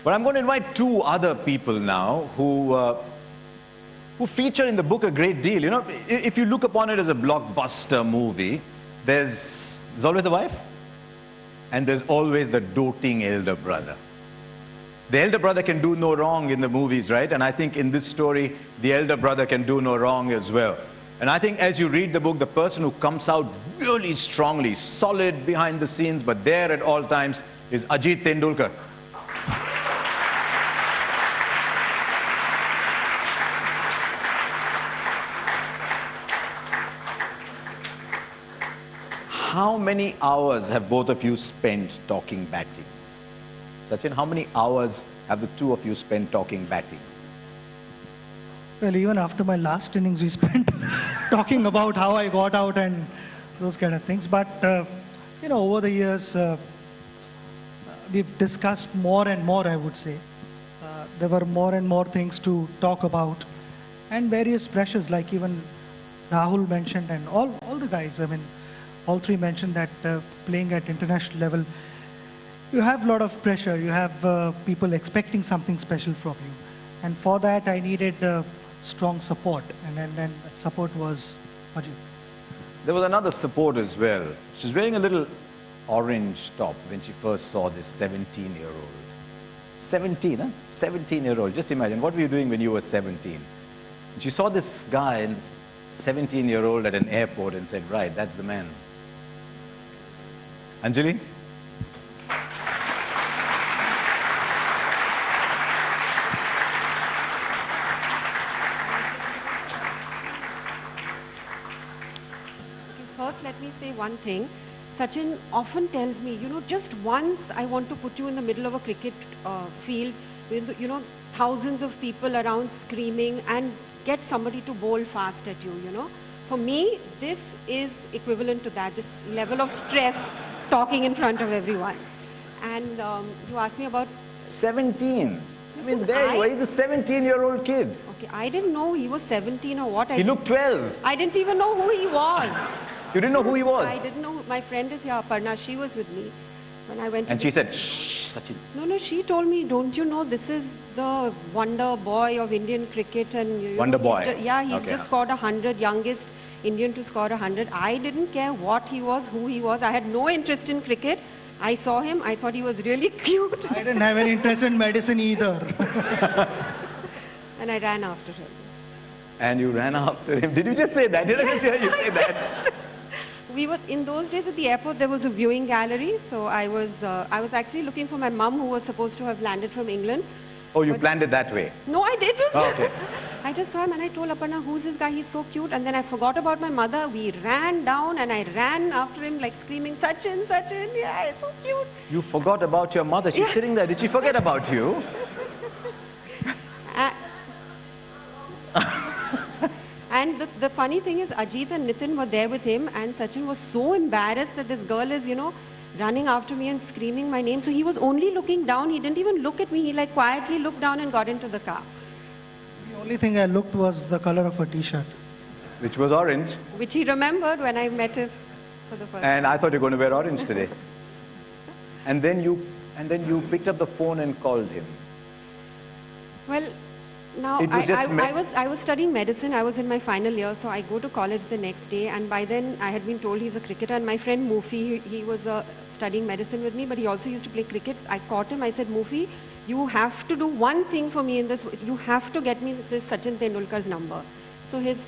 But I'm going to invite two other people now who feature in the book a great deal. You know, if you look upon it as a blockbuster movie, there's always the wife, and there's always the doting elder brother. The elder brother can do no wrong in the movies, right? And I think in this story, the elder brother can do no wrong as well. And I think as you read the book, the person who comes out really strongly, solid behind the scenes, but there at all times, is Ajit Tendulkar. How many hours have both of you spent talking batting? Sachin, how many hours have the two of you spent talking batting? Well, even after my last innings, we spent talking about how I got out and those kind of things. But, you know, over the years, we've discussed more and more, I would say. There were more and more things to talk about. And various pressures, like even Rahul mentioned, and all the guys, I mean, all three mentioned that playing at international level, you have a lot of pressure. You have people expecting something special from you. And for that, I needed strong support. And then support was Ajit. There was another support as well. She was wearing a little orange top when she first saw this 17-year-old. 17, huh? 17-year-old. Just imagine, what were you doing when you were 17? She saw this guy, 17-year-old at an airport, and said, right, that's the man. Anjali? First, let me say one thing. Sachin often tells me, you know, just once I want to put you in the middle of a cricket field with, you know, thousands of people around screaming and get somebody to bowl fast at you, you know. For me, this is equivalent to that, this level of stress talking in front of everyone. And you asked me about... 17. I mean, there you are, he's a 17-year-old kid. Okay, I didn't know he was 17 or what. He looked 12. I didn't even know who he was. You didn't know who he was? I didn't know. My friend is here, Aparna. She was with me when I went to... And she said, shh, Sachin. No, she told me, don't you know, this is the wonder boy of Indian cricket. And Wonder boy? He's just scored 100, youngest Indian to score 100. I didn't care what he was, who he was. I had no interest in cricket. I saw him. I thought he was really cute. I didn't have any interest in medicine either. And I ran after him. And you ran after him. Did you just say that? Did I just hear you say that? We were, in those days at the airport, there was a viewing gallery. So I was actually looking for my mum, who was supposed to have landed from England. Oh, you planned it that way? No, I didn't. Oh, okay. I just saw him and I told Aparna, who's this guy? He's so cute. And then I forgot about my mother. We ran down and I ran after him like screaming, Sachin, Sachin. Yeah, it's so cute. You forgot about your mother. She's sitting there. Did she forget about you? And the funny thing is, Ajit and Nitin were there with him, and Sachin was so embarrassed that this girl is, you know, running after me and screaming my name. So he was only looking down. He didn't even look at me. He like quietly looked down and got into the car. The only thing I looked was the color of a t-shirt. Which was orange. Which he remembered when I met him for the first time. And I thought you were going to wear orange today. And then you picked up the phone and called him. Well, now, I was studying medicine. I was in my final year, so I go to college the next day, and by then I had been told he's a cricketer. And my friend Mufi, he was studying medicine with me, but he also used to play cricket. I caught him. I said, Mufi, you have to do one thing for me in this. You have to get me this Sachin Tendulkar's number. So his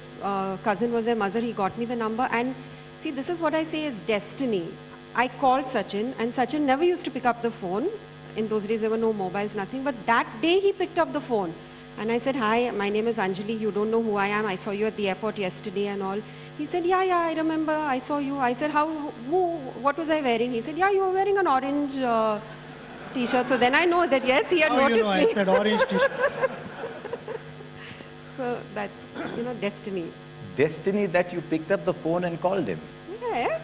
cousin was their mother. He got me the number, and see, this is what I say is destiny. I called Sachin, and Sachin never used to pick up the phone. In those days, there were no mobiles, nothing. But that day, he picked up the phone. And I said, hi, my name is Anjali. You don't know who I am. I saw you at the airport yesterday and all. He said, yeah, I remember. I saw you. I said, what was I wearing? He said, yeah, you were wearing an orange t-shirt. So then I know that, yes, he had noticed me. I said orange t-shirt. So that's, you know, destiny. Destiny that you picked up the phone and called him. Yeah.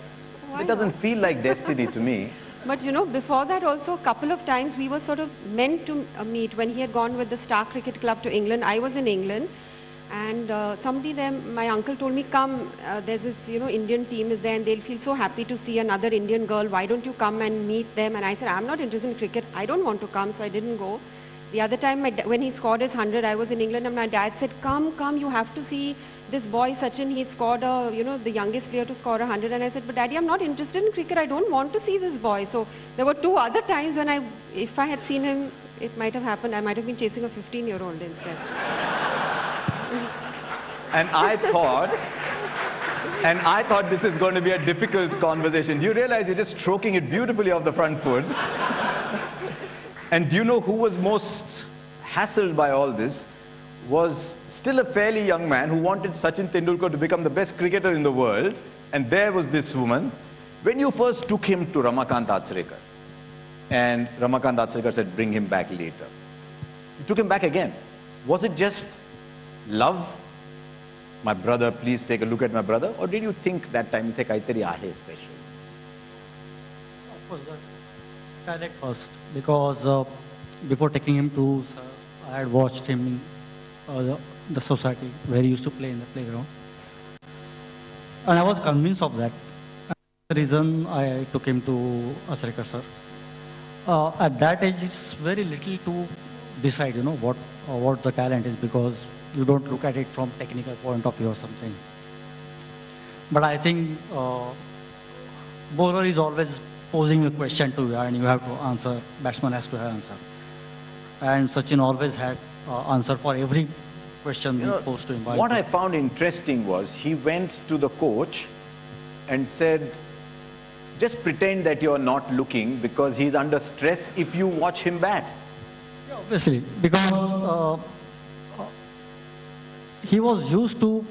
It doesn't feel like destiny to me. But you know, before that also, a couple of times we were sort of meant to meet when he had gone with the Star Cricket Club to England. I was in England, And somebody there, my uncle told me, come, there's this, Indian team is there and they'll feel so happy to see another Indian girl. Why don't you come and meet them? And I said, I'm not interested in cricket. I don't want to come, so I didn't go. The other time, when he scored his 100, I was in England and my dad said, come, you have to see this boy Sachin. He scored the youngest player to score 100. And I said, but Daddy, I'm not interested in cricket. I don't want to see this boy. So there were 2 other times when if I had seen him, it might have happened. I might have been chasing a 15-year-old instead. And I thought this is going to be a difficult conversation. Do you realize you're just stroking it beautifully off the front foot? And do you know who was most hassled by all this? Was still a fairly young man who wanted Sachin Tendulkar to become the best cricketer in the world. And there was this woman. When you first took him to Ramakant Achrekar, and Ramakant Achrekar said, bring him back later. You took him back again. Was it just love? My brother, please take a look at my brother? Or did you think that time, kaitari ahe special? Of course, the talent first. Because before taking him to, I had watched him in the society where he used to play in the playground. And I was convinced of that. And the reason I took him to Achrekar sir. At that age, it's very little to decide, what the talent is, because you don't look at it from technical point of view or something. But I think bowler is always posing a question to you and you have to answer, batsman has to have answer. And Sachin always had answer for every question we posed to him. What I found interesting was he went to the coach and said, just pretend that you're not looking because he's under stress if you watch him bat. Yeah, obviously, because he was used to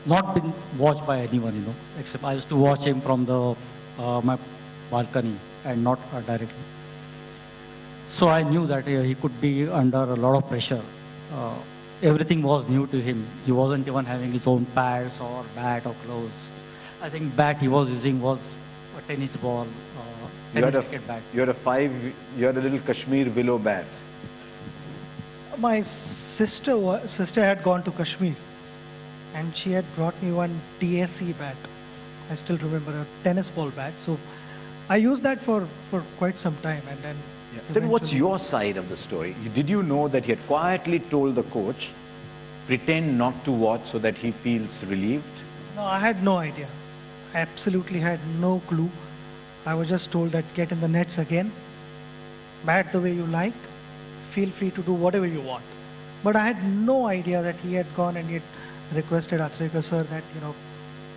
not being watched by anyone, except I used to watch him from the my balcony and not directly. So I knew that he could be under a lot of pressure. Everything was new to him. He wasn't even having his own pads or bat or clothes. I think bat he was using was a tennis ball, cricket bat. You had a little Kashmir willow bat. My sister had gone to Kashmir and she had brought me one DSE bat. I still remember, a tennis ball bat. So I used that for quite some time, and then... Yeah. Then what's your side of the story? Did you know that he had quietly told the coach, pretend not to watch so that he feels relieved? No, I had no idea. I absolutely had no clue. I was just told that get in the nets again, bat the way you like, feel free to do whatever you want. But I had no idea that he had gone and he had requested Achrekar sir that,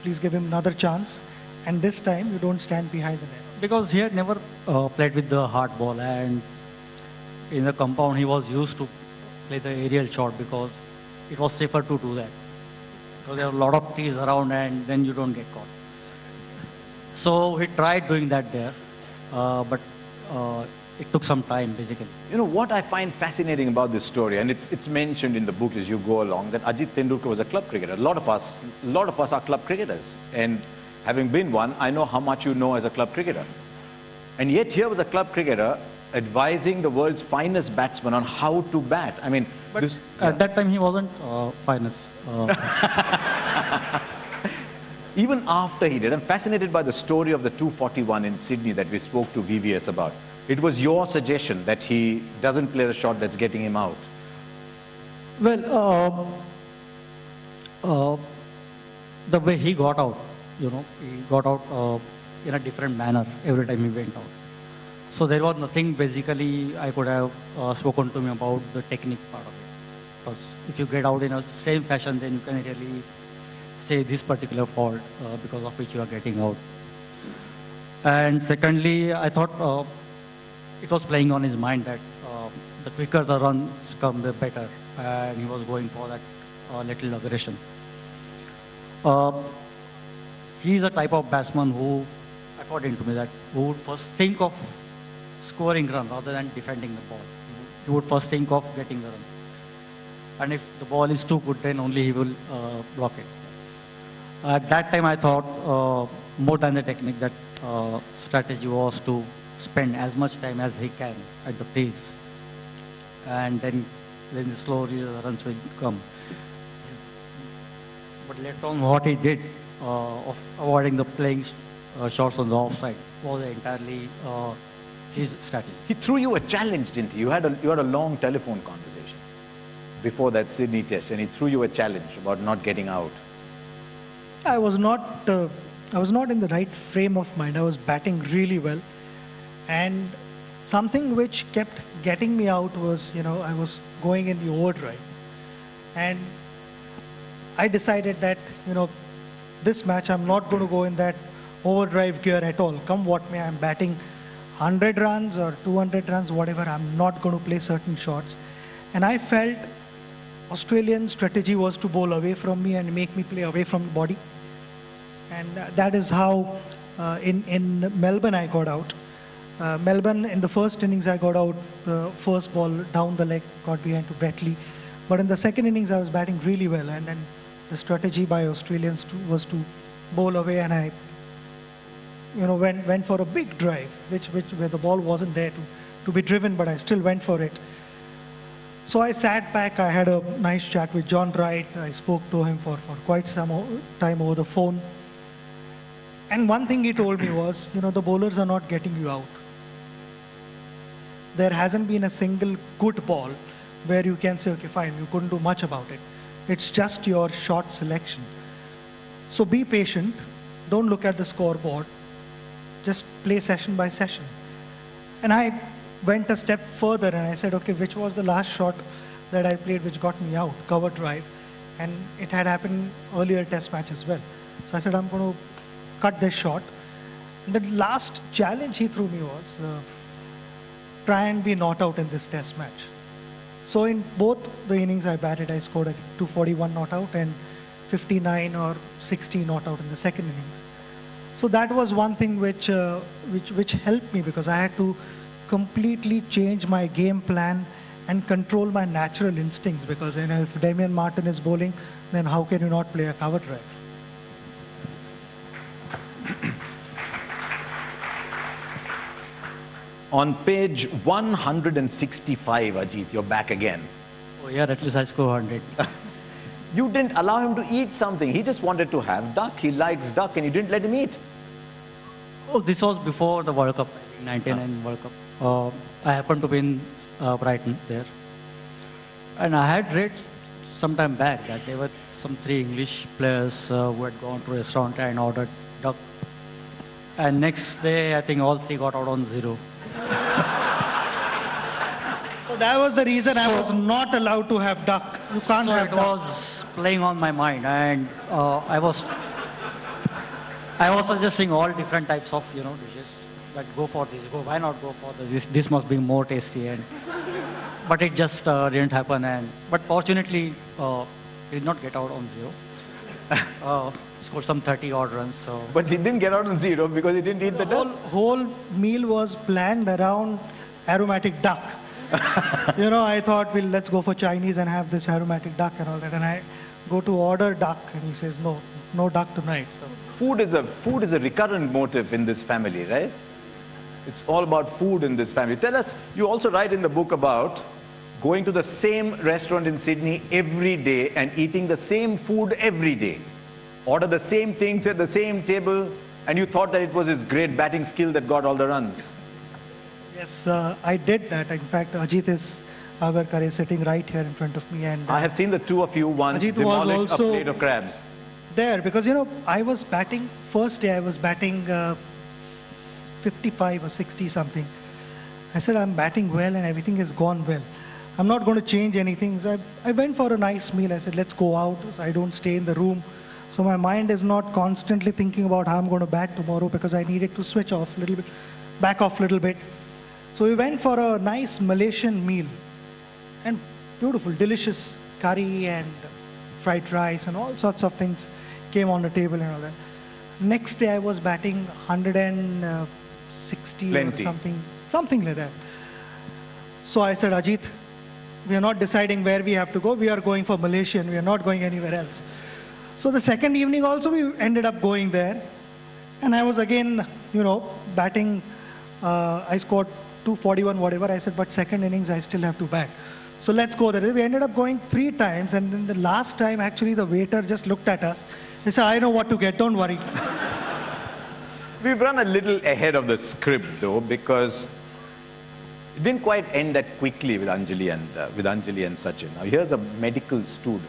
please give him another chance, and this time you don't stand behind the net. Because he had never played with the hard ball, and in the compound he was used to play the aerial shot because it was safer to do that. Because there were a lot of trees around and then you don't get caught. So he tried doing that there, but it took some time basically. What I find fascinating about this story, and it's mentioned in the book as you go along, that Ajit Tendulkar was a club cricketer. A lot of us are club cricketers. And having been one, I know how much you know as a club cricketer. And yet here was a club cricketer advising the world's finest batsman on how to bat. I mean, but at that time he wasn't finest. Even after he did, I'm fascinated by the story of the 241 in Sydney that we spoke to VVS about. It was your suggestion that he doesn't play the shot that's getting him out. Well, the way he got out, he got out in a different manner every time he went out. So there was nothing basically I could have spoken to him about the technique part of it. Because if you get out in a same fashion, then you can really say this particular fault because of which you are getting out. And secondly, I thought it was playing on his mind that the quicker the runs come, the better. And he was going for that little aggression. He is a type of batsman who, according to me, who would first think of scoring run rather than defending the ball. He would first think of getting the run. And if the ball is too good, then only he will block it. At that time, I thought more than the technique, that strategy was to spend as much time as he can at the crease, and then slowly the runs will come. But later on, what he did of avoiding the playing shots on the offside was entirely his strategy. He threw you a challenge, didn't he? You had a long telephone conversation before that Sydney test, and he threw you a challenge about not getting out. I was not in the right frame of mind. I was batting really well, and something which kept getting me out was, I was going in the overdrive, and I decided that, this match I'm not going to go in that overdrive gear at all. Come what may, I'm batting 100 runs or 200 runs, whatever. I'm not going to play certain shots, and I felt Australian strategy was to bowl away from me and make me play away from the body. And that is how in Melbourne I got out. Melbourne, in the first innings I got out, first ball down the leg, got behind to Brett Lee. But in the second innings I was batting really well, and then the strategy by Australians was to bowl away, and I went for a big drive, where the ball wasn't there to be driven, but I still went for it. So I sat back, I had a nice chat with John Wright. I spoke to him for quite some time over the phone. And one thing he told me was, the bowlers are not getting you out. There hasn't been a single good ball where you can say, okay, fine, you couldn't do much about it. It's just your shot selection. So be patient, don't look at the scoreboard, just play session by session. And I went a step further and I said, okay, which was the last shot that I played which got me out, cover drive. And it had happened earlier test match as well. So I said, I'm going to cut this shot. And the last challenge he threw me was, try and be not out in this test match. So in both the innings I batted, I scored a 241 not out and 59 or 60 not out in the second innings. So that was one thing which helped me, because I had to completely change my game plan and control my natural instincts, because if Damien Martyn is bowling, then how can you not play a cover drive? On page 165, Ajit, you're back again. Oh yeah, at least I score 100. You didn't allow him to eat something. He just wanted to have duck. He likes duck, and you didn't let him eat. Oh, this was before the World Cup, 99 World Cup. I happened to be in Brighton there. And I had read some time back that there were some 3 English players who had gone to a restaurant and ordered duck. And next day, I think all 3 got out on 0. So that was the reason I was not allowed to have duck. You can't have duck. It was playing on my mind, and I was suggesting all different types of dishes. Like, go for this, why not go for this? This must be more tasty, but it just didn't happen. But fortunately, he did not get out on 0. Scored some 30 odd runs. So. But he didn't get out on 0 because he didn't eat the duck. Whole meal was planned around aromatic duck. I thought, well, let's go for Chinese and have this aromatic duck and all that. And I go to order duck, and he says, no duck tonight. So. Food is a recurrent motive in this family, right? It's all about food in this family. Tell us, you also write in the book about going to the same restaurant in Sydney every day and eating the same food every day. Order the same things at the same table, and you thought that it was his great batting skill that got all the runs. Yes, I did that. In fact, Ajit is Agarkar is sitting right here in front of me, and I have seen the two of you once Ajit demolish a plate of crabs. There, because I was batting, first day I was batting 55 or 60 something. I said, I'm batting well and everything has gone well. I'm not going to change anything. So I went for a nice meal. I said, let's go out so I don't stay in the room. So my mind is not constantly thinking about how I'm going to bat tomorrow, because I needed to switch off a little bit, back off a little bit. So we went for a nice Malaysian meal, and beautiful, delicious curry and fried rice and all sorts of things came on the table and all that. Next day I was batting 160 Plenty. or something like that. So I said, Ajit, we are not deciding where we have to go. We are going for Malaysian. We are not going anywhere else. So the second evening also we ended up going there. And I was again, batting. I scored 241 whatever. I said, but second innings I still have to bat. So let's go there. We ended up going 3 times, and then the last time, actually, the waiter just looked at us. He said, I know what to get, don't worry. We've run a little ahead of the script, though, because it didn't quite end that quickly with Anjali and Sachin. Now, here's a medical student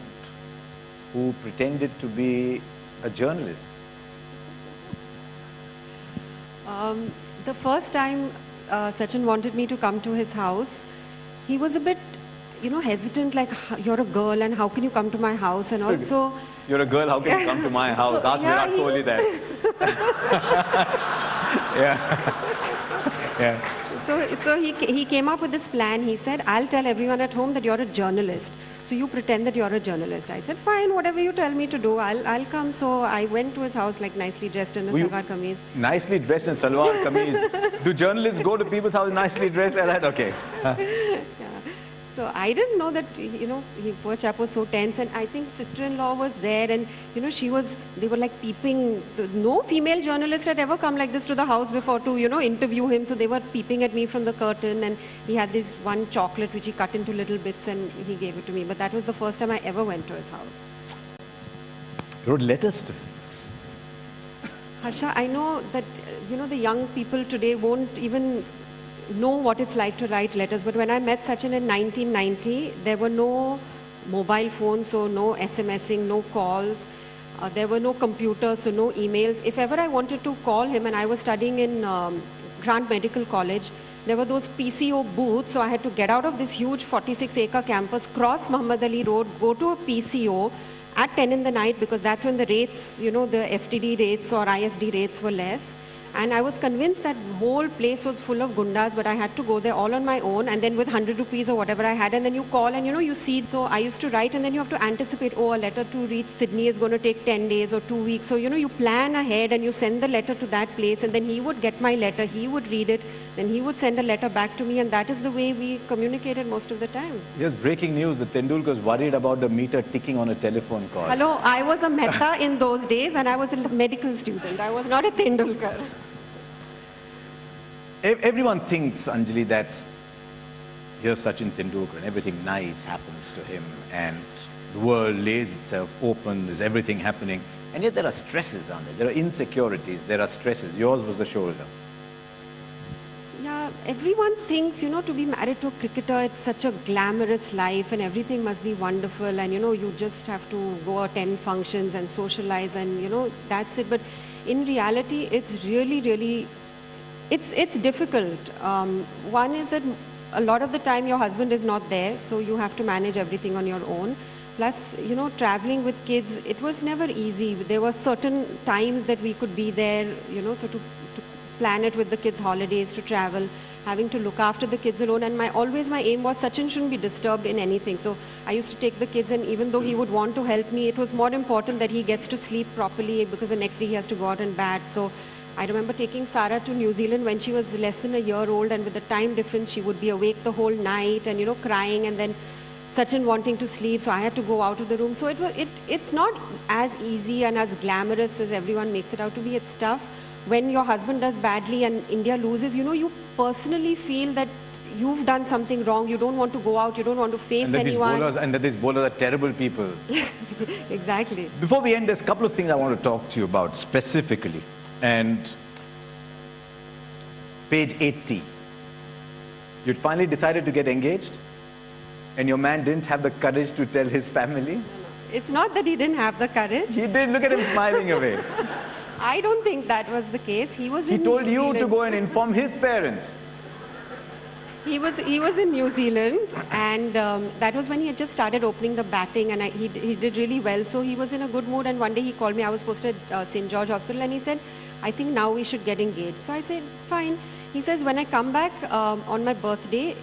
who pretended to be a journalist. The first time Sachin wanted me to come to his house, he was a bit, hesitant, like, you're a girl and how can you come to my house, and also... You're a girl, how can you come to my house? So, Ask Virat Kohli that. So he came up with this plan. He said, I'll tell everyone at home that you're a journalist. So you pretend that you're a journalist. I said, fine, whatever you tell me to do, I'll come. So I went to his house, like, nicely dressed in the salwar kameez. Nicely dressed in salwar kameez. Do journalists go to people's house nicely dressed like that? Okay. Yeah. So I didn't know that, poor chap was so tense, and I think sister-in-law was there, and, they were like peeping. No female journalist had ever come like this to the house before to, interview him. So they were peeping at me from the curtain, and he had this one chocolate which he cut into little bits and he gave it to me. But that was the first time I ever went to his house. You wrote letters to him. Harsha, I know that, the young people today won't even know what it's like to write letters, but when I met Sachin in 1990, there were no mobile phones, so no SMSing, no calls, there were no computers, so no emails. If ever I wanted to call him, and I was studying in Grant Medical College, there were those PCO booths, so I had to get out of this huge 46-acre campus, cross Muhammad Ali Road, go to a PCO at 10 in the night, because that's when the rates, the STD rates or ISD rates were less. And I was convinced that whole place was full of gundas, but I had to go there all on my own, and then with 100 rupees or whatever I had, and then you call and you see. So I used to write, and then you have to anticipate, a letter to reach Sydney is going to take 10 days or 2 weeks. So you plan ahead and you send the letter to that place, and then he would get my letter, he would read it, then he would send a letter back to me, and that is the way we communicated most of the time. Here's breaking news: the Tendulkars worried about the meter ticking on a telephone call. Hello, I was a Mehta in those days, and I was a medical student. I was not a Tendulkar. Everyone thinks, Anjali, that here's Sachin Tendulkar and everything nice happens to him and the world lays itself open, there's everything happening. And yet there are stresses on it. There are insecurities, there are stresses. Yours was the shoulder. Yeah, everyone thinks, to be married to a cricketer, it's such a glamorous life and everything must be wonderful, and, you just have to go attend functions and socialize and, that's it. But in reality, it's really... It's difficult. One is that a lot of the time your husband is not there, so you have to manage everything on your own. Plus, traveling with kids, it was never easy. There were certain times that we could be there, so to plan it with the kids' holidays, to travel, having to look after the kids alone. And always my aim was Sachin shouldn't be disturbed in anything. So I used to take the kids, and even though he would want to help me, it was more important that he gets to sleep properly, because the next day he has to go out and bat. So I remember taking Sarah to New Zealand when she was less than a year old, and with the time difference, she would be awake the whole night and, crying, and then Sachin wanting to sleep, so I had to go out of the room. So it's not as easy and as glamorous as everyone makes it out to be. It's tough. When your husband does badly and India loses, you personally feel that you've done something wrong. You don't want to go out. You don't want to face anyone. And that these bowlers are terrible people. Exactly. Before we end, there's a couple of things I want to talk to you about specifically. And page 80, you'd finally decided to get engaged, and your man didn't have the courage to tell his family? It's not that he didn't have the courage. He did. Look at him smiling away. I don't think that was the case. He told you to go and inform his parents. He was in New Zealand, and that was when he had just started opening the batting, and he did really well. So he was in a good mood, and one day he called me. I was posted at St. George Hospital, and he said, I think now we should get engaged. So I said, fine. He says, when I come back on my birthday,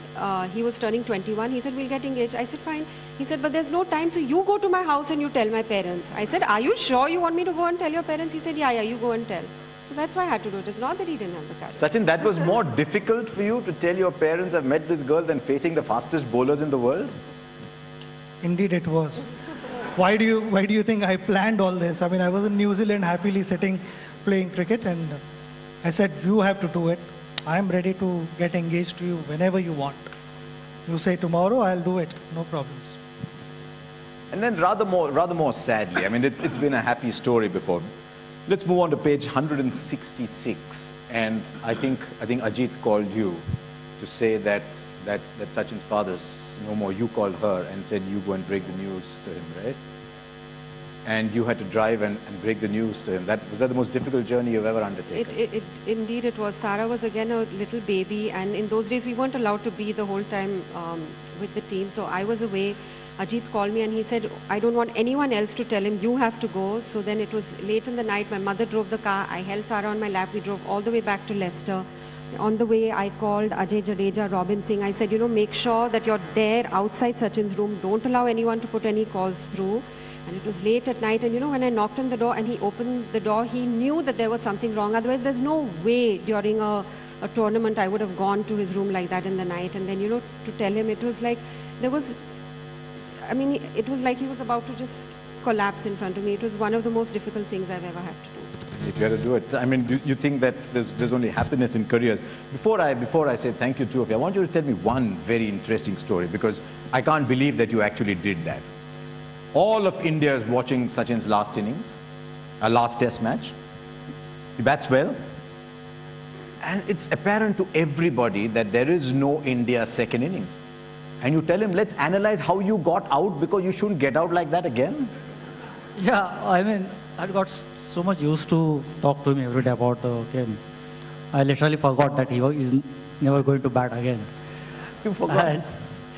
he was turning 21, he said, we'll get engaged. I said, fine. He said, but there's no time, so you go to my house and you tell my parents. I said, are you sure you want me to go and tell your parents? He said, yeah, you go and tell. So that's why I had to do it. It's not that he didn't have the courage. Sachin, that was more difficult for you to tell your parents I've met this girl than facing the fastest bowlers in the world? Indeed it was. Why do you think I planned all this? I mean, I was in New Zealand happily sitting, playing cricket, and I said, you have to do it. I'm ready to get engaged to you whenever you want. You say tomorrow, I'll do it, no problems. And then rather more sadly, I mean, it's been a happy story before. Let's move on to page 166. And I think Ajit called you to say that Sachin's father's no more. You called her and said you go and break the news to him, right? And you had to drive and break the news to him. Was that the most difficult journey you've ever undertaken? Indeed it was. Sarah was again a little baby, and in those days we weren't allowed to be the whole time with the team. So I was away. Ajit called me and he said, I don't want anyone else to tell him, you have to go. So then it was late in the night. My mother drove the car. I held Sarah on my lap. We drove all the way back to Leicester. On the way, I called Ajay Jadeja, Robin Singh. I said, make sure that you're there outside Sachin's room. Don't allow anyone to put any calls through. And it was late at night. And when I knocked on the door and he opened the door, he knew that there was something wrong. Otherwise, there's no way during a tournament I would have gone to his room like that in the night. And then, to tell him, it was like it was like he was about to just collapse in front of me. It was one of the most difficult things I've ever had to do. If you had to do it. I mean, do you think that there's only happiness in careers? Before I say thank you, two of you, I want you to tell me one very interesting story, because I can't believe that you actually did that. All of India is watching Sachin's last innings, last test match. He bats well. And it's apparent to everybody that there is no India second innings. And you tell him, let's analyze how you got out, because you shouldn't get out like that again. Yeah, I mean, I got so much used to talk to him every day about the game. I literally forgot that he is never going to bat again. You forgot?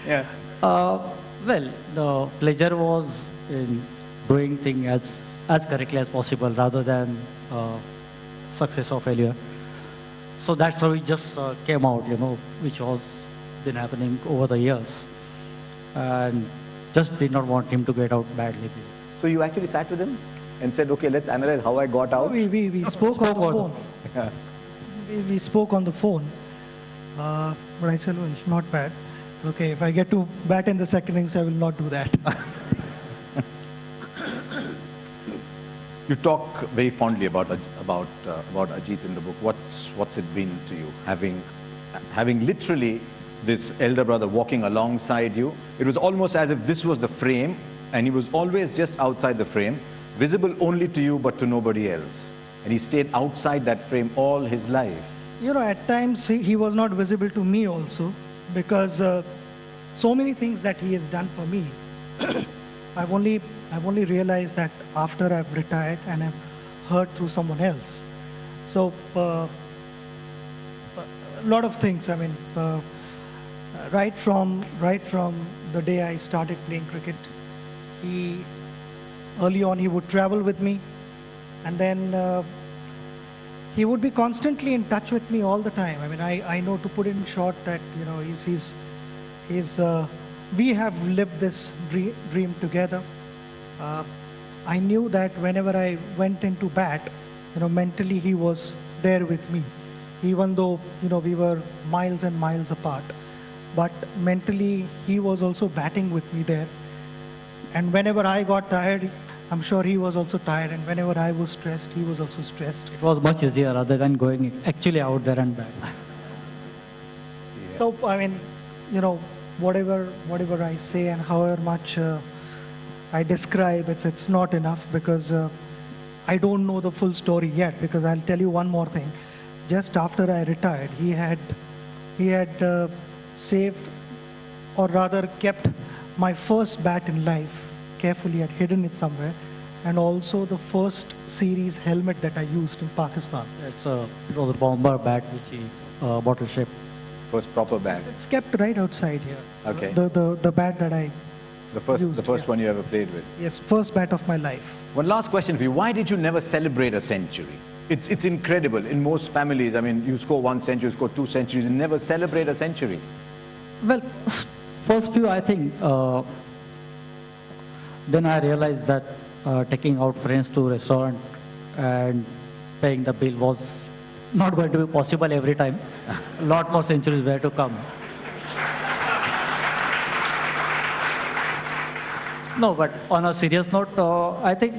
Yeah. Well, the pleasure was in doing things as correctly as possible rather than success or failure. So that's how it just came out, which was been happening over the years, and just did not want him to get out badly. So you actually sat with him and said, okay, let's analyze how I got out? We spoke on the phone. Yeah. We spoke on the phone. But I said, well, it's not bad. Okay, if I get to bat in the second innings, I will not do that. You talk very fondly about Ajit in the book. What's it been to you, having literally this elder brother walking alongside you? It was almost as if this was the frame, and he was always just outside the frame, visible only to you but to nobody else. And he stayed outside that frame all his life. At times he was not visible to me also, because so many things that he has done for me, I've only realized that after I've retired and I've heard through someone else. So a lot of things. I mean, right from the day I started playing cricket, early on he would travel with me, and then he would be constantly in touch with me all the time. I mean, I know, to put it in short, that we have lived this dream together. I knew that whenever I went into bat, mentally he was there with me, even though we were miles and miles apart. But mentally he was also batting with me there. And whenever I got tired, I'm sure he was also tired. And whenever I was stressed, he was also stressed. It was much easier rather than going actually out there and back. Yeah. So, I mean, whatever I say and however much I describe, it's not enough, because I don't know the full story yet. Because I'll tell you one more thing. Just after I retired, he had saved, or rather kept, my first bat in life. Carefully had hidden it somewhere, and also the first series helmet that I used in Pakistan. It was a bomber bat which he bottle shaped. First proper bat. It's kept right outside here. Okay. The bat that I used, the first one you ever played with. Yes, first bat of my life. One last question for you. Why did you never celebrate a century? It's incredible. In most families, I mean, you score 1 century, you score 2 centuries, you never celebrate a century. Well, first few, I think. Then I realized that taking out friends to restaurant and paying the bill was not going to be possible every time. A lot more centuries were to come. No, but on a serious note, I think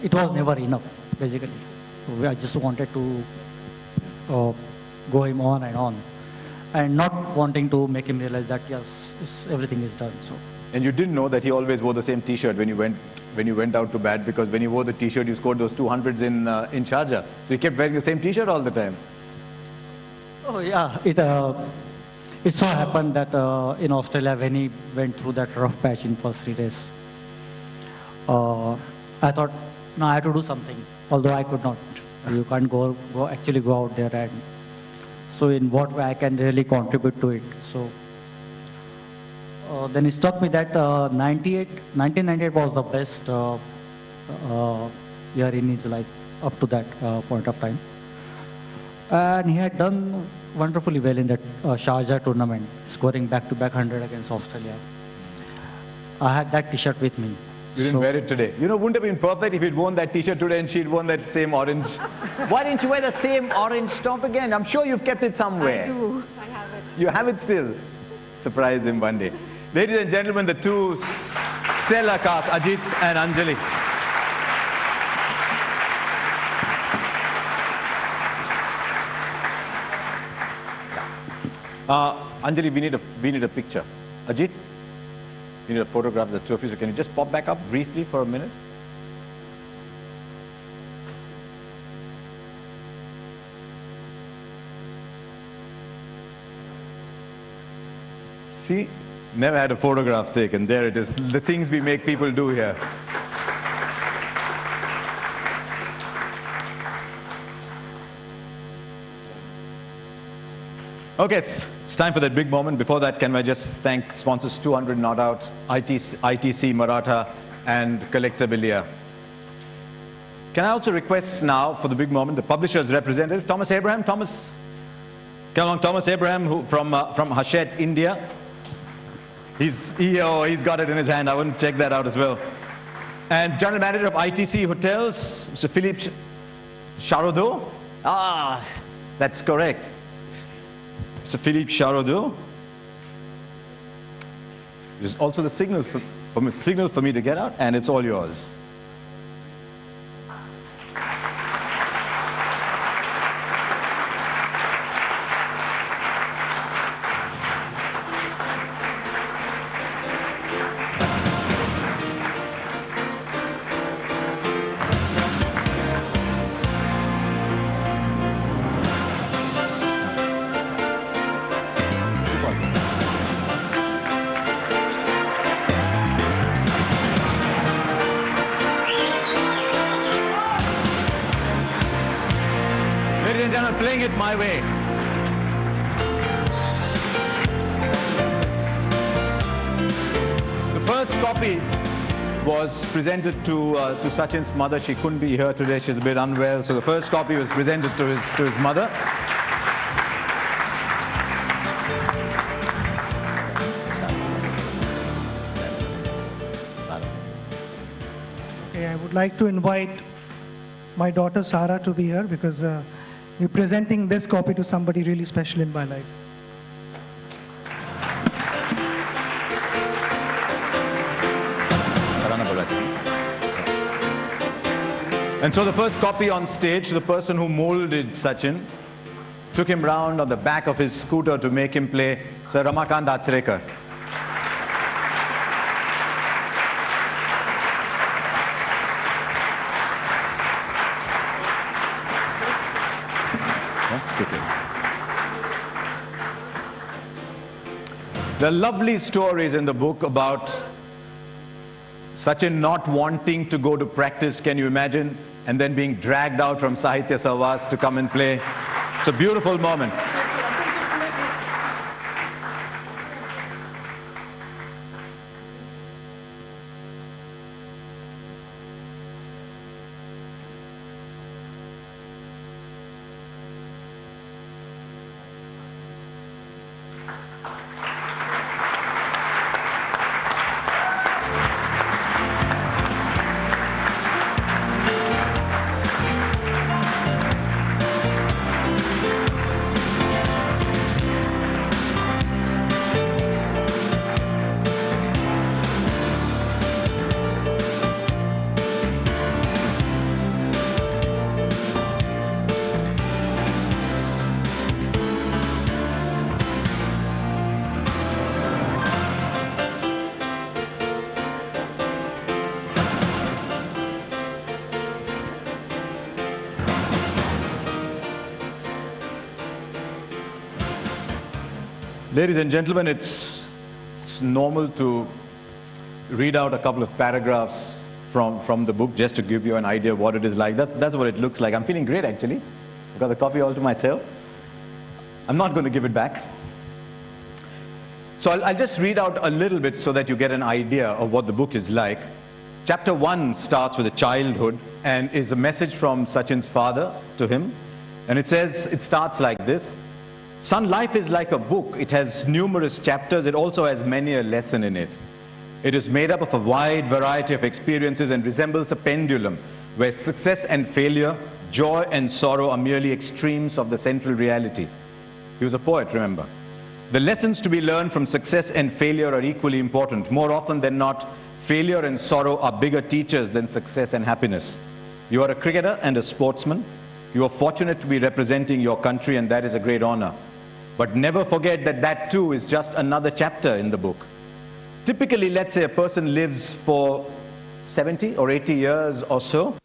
it was never enough, basically. I just wanted to go him on and on. and not wanting to make him realize that yes, everything is done. So. And you didn't know that he always wore the same T-shirt when you went out to bat, because when you wore the T-shirt, you scored those 200s in Sharjah. So you kept wearing the same T-shirt all the time. Oh yeah, it so happened that in Australia, when he went through that rough patch in first 3 days, I thought, no, I had to do something. Although I could not. You can't actually go out there, and so in what way I can really contribute to it. So then it struck me that 1998 was the best year in his life up to that point of time. And he had done wonderfully well in that Sharjah tournament, scoring back-to-back 100 against Australia. I had that T-shirt with me. You didn't wear it today. You know, wouldn't have been perfect if he'd worn that T-shirt today and she'd worn that same orange. Why didn't you wear the same orange top again? I'm sure you've kept it somewhere. I do. I have it. You have it still. Surprise him one day. Ladies and gentlemen, the two stellar cast, Ajit and Anjali. Anjali, we need a picture. Ajit, we need a photograph of the two of you. So can you just pop back up briefly for a minute? See, never had a photograph taken. There it is. The things we make people do here. Okay, it's time for that big moment. Before that, can I just thank sponsors 200 Not Out, ITC, Maratha, and Collectabilia. Can I also request now for the big moment the publisher's representative, Thomas Abraham. Thomas, come along, Thomas Abraham, from Hachette, India. He's got it in his hand. I want to check that out as well. And General Manager of ITC Hotels, Mr. Philippe Charodeau. Ah, that's correct. Mr. Philippe Charodeau. There's also the signal for me to get out, and it's all yours. Ladies and gentlemen, playing it my way. The first copy was presented to Sachin's mother. She couldn't be here today. She's a bit unwell. So the first copy was presented to his mother. Okay, I would like to invite my daughter Sarah to be here because we're presenting this copy to somebody really special in my life. And so the first copy on stage, the person who molded Sachin, took him round on the back of his scooter to make him play, Sir Ramakant Achrekar. There are lovely stories in the book about Sachin not wanting to go to practice, can you imagine? And then being dragged out from Sahitya Savas to come and play. It's a beautiful moment. Ladies and gentlemen, it's normal to read out a couple of paragraphs from the book just to give you an idea of what it is like. That's what it looks like. I'm feeling great, actually. I've got the copy all to myself. I'm not going to give it back. So I'll just read out a little bit so that you get an idea of what the book is like. Chapter 1 starts with a childhood and is a message from Sachin's father to him. And it says, it starts like this. Son, life is like a book. It has numerous chapters. It also has many a lesson in it. It is made up of a wide variety of experiences and resembles a pendulum where success and failure, joy and sorrow are merely extremes of the central reality. He was a poet, remember. The lessons to be learned from success and failure are equally important. More often than not, failure and sorrow are bigger teachers than success and happiness. You are a cricketer and a sportsman. You are fortunate to be representing your country, and that is a great honor. But never forget that that too is just another chapter in the book. Typically, let's say a person lives for 70 or 80 years or so.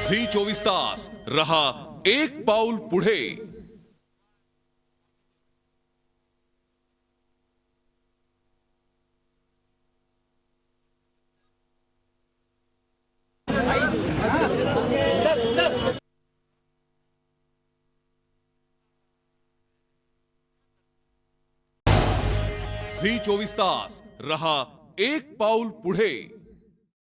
झी 24 तास रहा एक पाऊल पुढे. झी 24 तास रहा एक पाऊल पुढे.